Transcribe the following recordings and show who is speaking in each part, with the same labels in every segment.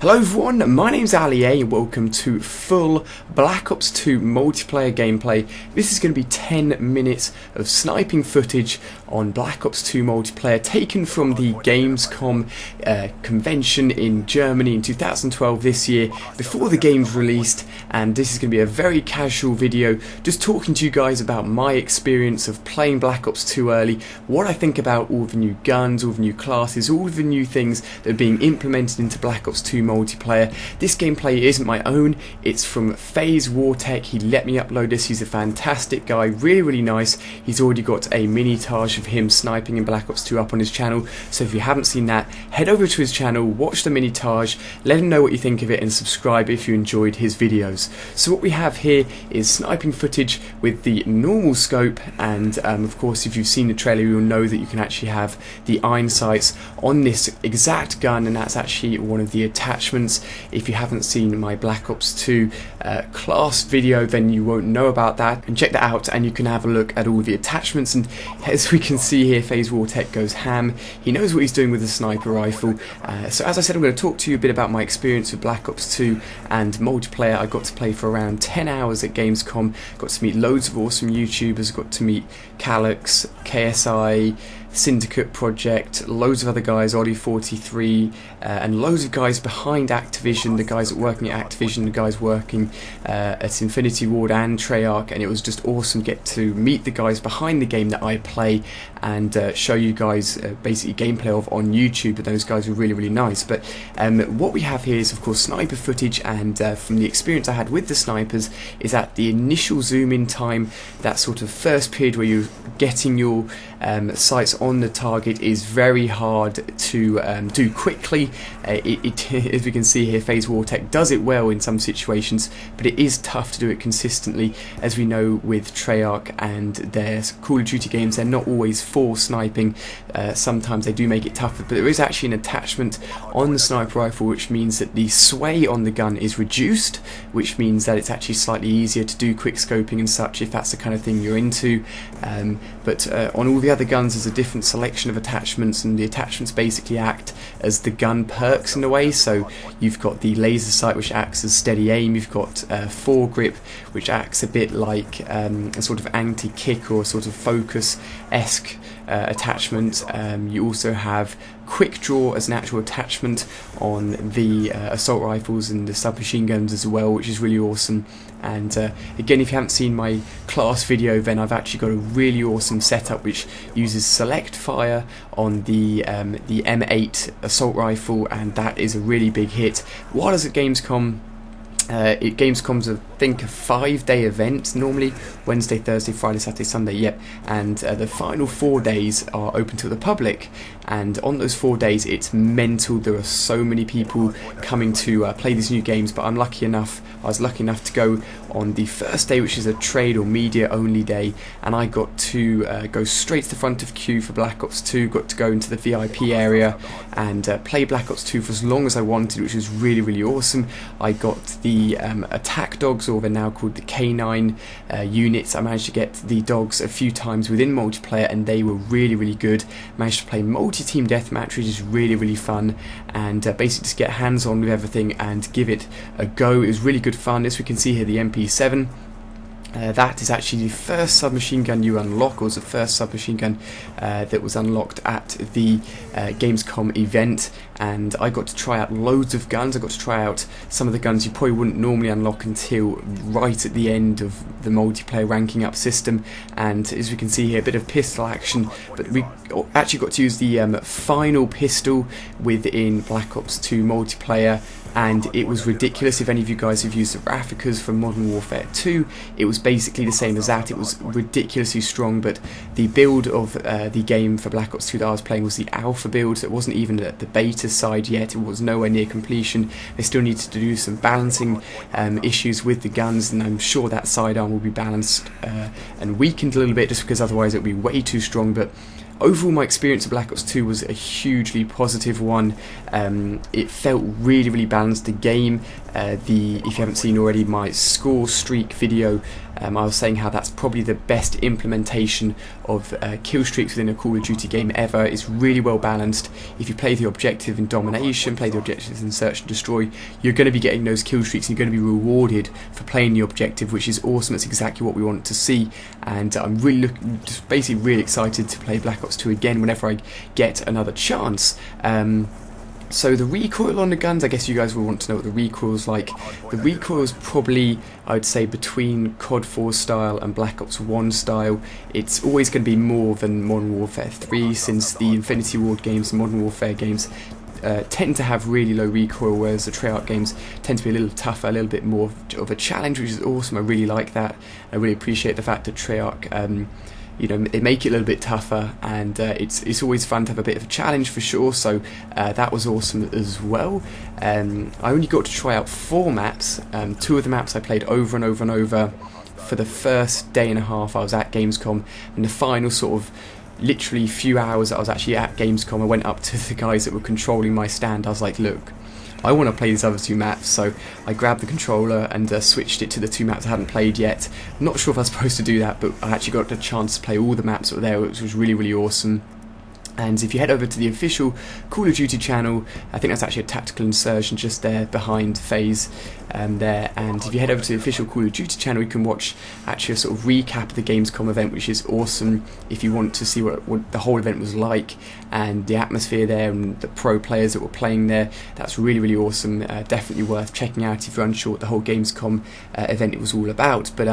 Speaker 1: Hello everyone, my name's Ali A and welcome to full Black Ops 2 multiplayer gameplay. This is going to be 10 minutes of sniping footage on Black Ops 2 multiplayer taken from the Gamescom convention in Germany in 2012 this year, before the game's released, and this is going to be a very casual video just talking to you guys about my experience of playing Black Ops 2 early, what I think about all the new guns, all the new classes, all the new things that are being implemented into Black Ops 2 multiplayer. This gameplay isn't my own, it's from FaZe Wartech. He let me upload this. He's a fantastic guy, really nice. He's already got a mini-tage of him sniping in Black Ops 2 up on his channel, so if you haven't seen that, head over to his channel, watch the mini-tage, let him know what you think of it, and subscribe if you enjoyed his videos. So what we have here is sniping footage with the normal scope, and of course if you've seen the trailer you'll know that you can actually have the iron sights on this exact gun, and that's actually one of the attachments. If you haven't seen my Black Ops 2 class video, then you won't know about that, and check that out and you can have a look at all the attachments. And as we can see here, FaZe Wartech goes ham. He knows what he's doing with the sniper rifle. So as I said, I'm going to talk to you a bit about my experience with Black Ops 2 and multiplayer. I got to play for around 10 hours at Gamescom, got to meet loads of awesome YouTubers, got to meet Calyx, KSI, Syndicate Project, loads of other guys, Oddie43, and loads of guys behind Activision, the guys working at Activision, the guys working at Infinity Ward and Treyarch, and it was just awesome to get to meet the guys behind the game that I play and show you guys basically gameplay of on YouTube. But those guys were really nice. But what we have here is of course sniper footage, and from the experience I had with the snipers is that the initial zoom in time, that sort of first period where you're getting your sights on the target, is very hard to do quickly. As we can see here, FaZe Wartech does it well in some situations, but it is tough to do it consistently. As we know with Treyarch and their Call of Duty games, they're not always for sniping. Sometimes they do make it tougher, but there is actually an attachment on the sniper rifle which means that the sway on the gun is reduced, which means that it's actually slightly easier to do quick scoping and such if that's the kind of thing you're into. But on all the other guns there's a different selection of attachments, and the attachments basically act as the gun perks in a way. So you've got the laser sight which acts as steady aim, you've got foregrip which acts a bit like a sort of anti-kick or sort of focus-esque attachment. You also have quick draw as an actual attachment on the assault rifles and the submachine guns as well, which is really awesome. And again, if you haven't seen my class video, then I've actually got a really awesome setup which uses select fire on the M8 assault rifle, and that is a really big hit. While I was at Gamescom, Gamescom's I think a 5-day event, normally Wednesday, Thursday, Friday, Saturday, Sunday, yep, and the final 4 days are open to the public, and on those 4 days it's mental. There are so many people coming to play these new games, but I was lucky enough to go on the first day, which is a trade or media only day, and I got to go straight to the front of queue for Black Ops 2, got to go into the VIP area and play Black Ops 2 for as long as I wanted, which was really awesome. I got the attack dogs, or they're now called the K9 units. I managed to get the dogs a few times within multiplayer, and they were really good. Managed to play multi-team deathmatch, which is really fun, and basically just get hands-on with everything and give it a go. It was really good fun. As we can see here, the MP7. That is actually the first submachine gun you unlock, or was the first submachine gun that was unlocked at the Gamescom event, and I got to try out loads of guns. I got to try out some of the guns you probably wouldn't normally unlock until right at the end of the multiplayer ranking up system, and as we can see here, a bit of pistol action, but we actually got to use the final pistol within Black Ops 2 multiplayer, and it was ridiculous. If any of you guys have used the Rafficas from Modern Warfare 2, it was basically the same as that. It was ridiculously strong, but the build of the game for Black Ops 2 that I was playing was the alpha build, so it wasn't even at the beta side yet. It was nowhere near completion. They still needed to do some balancing issues with the guns, and I'm sure that sidearm will be balanced and weakened a little bit, just because otherwise it would be way too strong. But overall, my experience of Black Ops 2 was a hugely positive one. It felt really balanced. balanced the game. If you haven't seen already my score streak video, I was saying how that's probably the best implementation of kill streaks within a Call of Duty game ever. It's really well balanced. If you play the objective in domination, play the objectives in search and destroy, you're going to be getting those kill streaks, and you're going to be rewarded for playing the objective, which is awesome. It's exactly what we want to see, and I'm really basically really excited to play Black Ops 2 again whenever I get another chance. So the recoil on the guns, I guess you guys will want to know what the recoil's like. The recoil's probably, I would say, between COD 4 style and Black Ops 1 style. It's always going to be more than Modern Warfare 3, since the Infinity Ward games and Modern Warfare games tend to have really low recoil, whereas the Treyarch games tend to be a little tougher, a little bit more of a challenge, which is awesome. I really like that. I really appreciate the fact that Treyarch they make it a little bit tougher, and it's always fun to have a bit of a challenge for sure, so that was awesome as well. I only got to try out 4 maps. 2 of the maps I played over and over and over for the first day and a half I was at Gamescom, and the final sort of literally few hours that I was actually at Gamescom, I went up to the guys that were controlling my stand. I was like, look, I want to play these other 2 maps, so I grabbed the controller and switched it to the 2 maps I hadn't played yet. I'm not sure if I was supposed to do that, but I actually got the chance to play all the maps that were there, which was really, really awesome. And if you head over to the official Call of Duty channel, I think that's actually a tactical insertion just there behind FaZe there, and if you head over to the official Call of Duty channel, you can watch actually a sort of recap of the Gamescom event, which is awesome if you want to see what the whole event was like, and the atmosphere there, and the pro players that were playing there. That's really, really awesome. Definitely worth checking out if you're unsure what the whole Gamescom event it was all about. But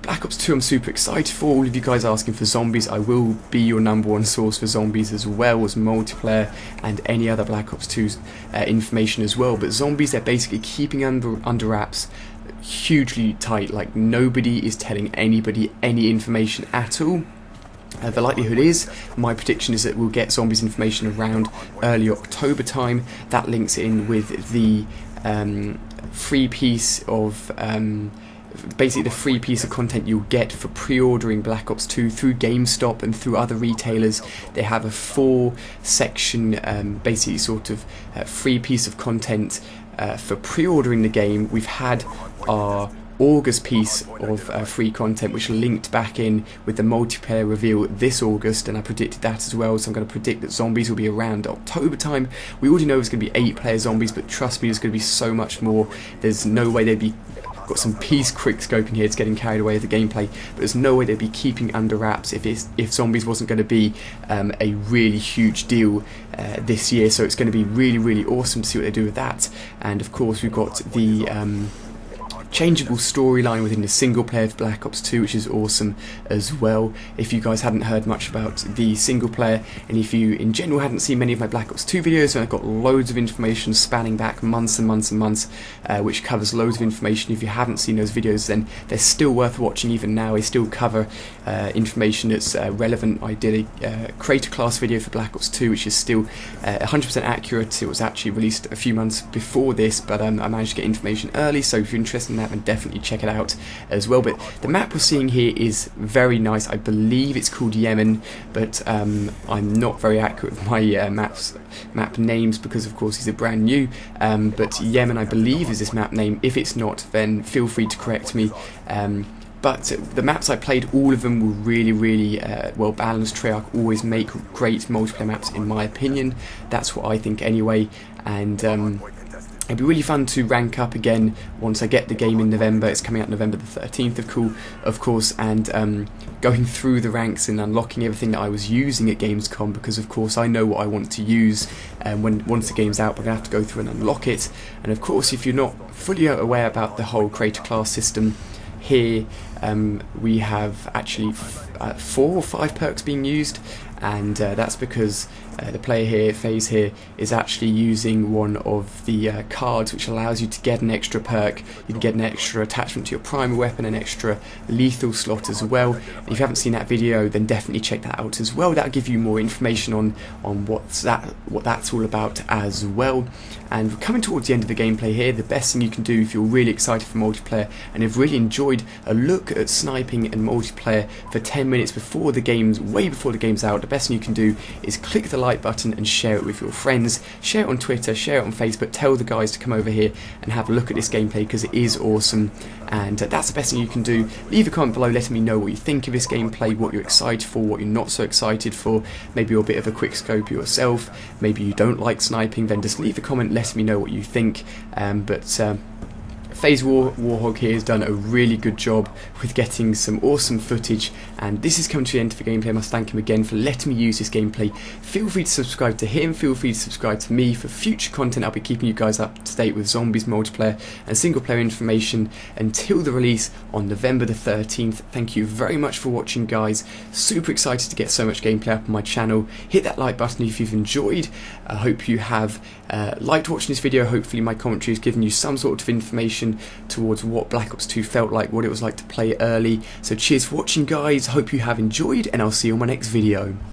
Speaker 1: Black Ops 2 I'm super excited for. All of you guys asking for zombies, I will be your #1 source for zombies, as well as multiplayer and any other Black Ops 2 information as well. But zombies, they're basically keeping under wraps hugely tight. Like, nobody is telling anybody any information at all. The likelihood is, my prediction is that we'll get zombies information around early October time. That links in with the free piece of basically the free piece of content you'll get for pre-ordering Black Ops 2 through GameStop and through other retailers. They have a 4-section basically sort of free piece of content for pre-ordering the game. We've had our August piece of free content, which linked back in with the multiplayer reveal this August, and I predicted that as well. So I'm going to predict that zombies will be around October time. We already know it's going to be 8-player zombies, but trust me, there's going to be so much more. There's no way they'd be... Got some piece quickscoping here, it's getting carried away with the gameplay, but there's no way they'd be keeping under wraps if zombies wasn't going to be a really huge deal this year. So it's going to be really, really awesome to see what they do with that. And of course we've got the changeable storyline within the single player of Black Ops 2, which is awesome as well. If you guys hadn't heard much about the single player, and if you in general hadn't seen many of my Black Ops 2 videos, and I've got loads of information spanning back months and months and months, which covers loads of information. If you haven't seen those videos, then they're still worth watching even now. They still cover information that's relevant. I did a creator class video for Black Ops 2, which is still 100% accurate. It was actually released a few months before this, but I managed to get information early, so if you're interested in that, then definitely check it out as well. But the map we're seeing here is very nice. I believe it's called Yemen, but I'm not very accurate with my map names, because of course these are brand new, but Yemen, I believe, is this map name. If it's not, then feel free to correct me. But the maps I played, all of them were really, really well balanced. Treyarch always make great multiplayer maps, in my opinion. That's what I think anyway. And it'd be really fun to rank up again once I get the game in November. It's coming out November the 13th, of course, and going through the ranks and unlocking everything that I was using at Gamescom, because of course I know what I want to use, and once the game's out, we're going to have to go through and unlock it. And of course, if you're not fully aware about the whole creator class system, here we have actually 4 or 5 perks being used, and that's because the player here, FaZe here, is actually using one of the cards which allows you to get an extra perk. You can get an extra attachment to your primary weapon, an extra lethal slot as well. And if you haven't seen that video, then definitely check that out as well. That'll give you more information on what that's all about as well. And we're coming towards the end of the gameplay here. The best thing you can do if you're really excited for multiplayer and have really enjoyed a look at sniping and multiplayer for 10 minutes before the game's, way before the game's out, the best thing you can do is click the like button and share it with your friends. Share it on Twitter, share it on Facebook, tell the guys to come over here and have a look at this gameplay because it is awesome, and that's the best thing you can do. Leave a comment below letting me know what you think of this gameplay, what you're excited for, what you're not so excited for. Maybe you're a bit of a quickscoper yourself, maybe you don't like sniping, then just leave a comment letting me know what you think. FaZe Warhog here has done a really good job with getting some awesome footage, and this is coming to the end of the gameplay. I must thank him again for letting me use this gameplay. Feel free to subscribe to him, feel free to subscribe to me for future content. I'll be keeping you guys up to date with zombies, multiplayer and single player information until the release on November the 13th. Thank you very much for watching, guys. Super excited to get so much gameplay up on my channel. Hit that like button if you've enjoyed. I hope you have liked watching this video. Hopefully my commentary has given you some sort of information towards what Black Ops 2 felt like, what it was like to play early. So cheers for watching, guys. Hope you have enjoyed, and I'll see you on my next video.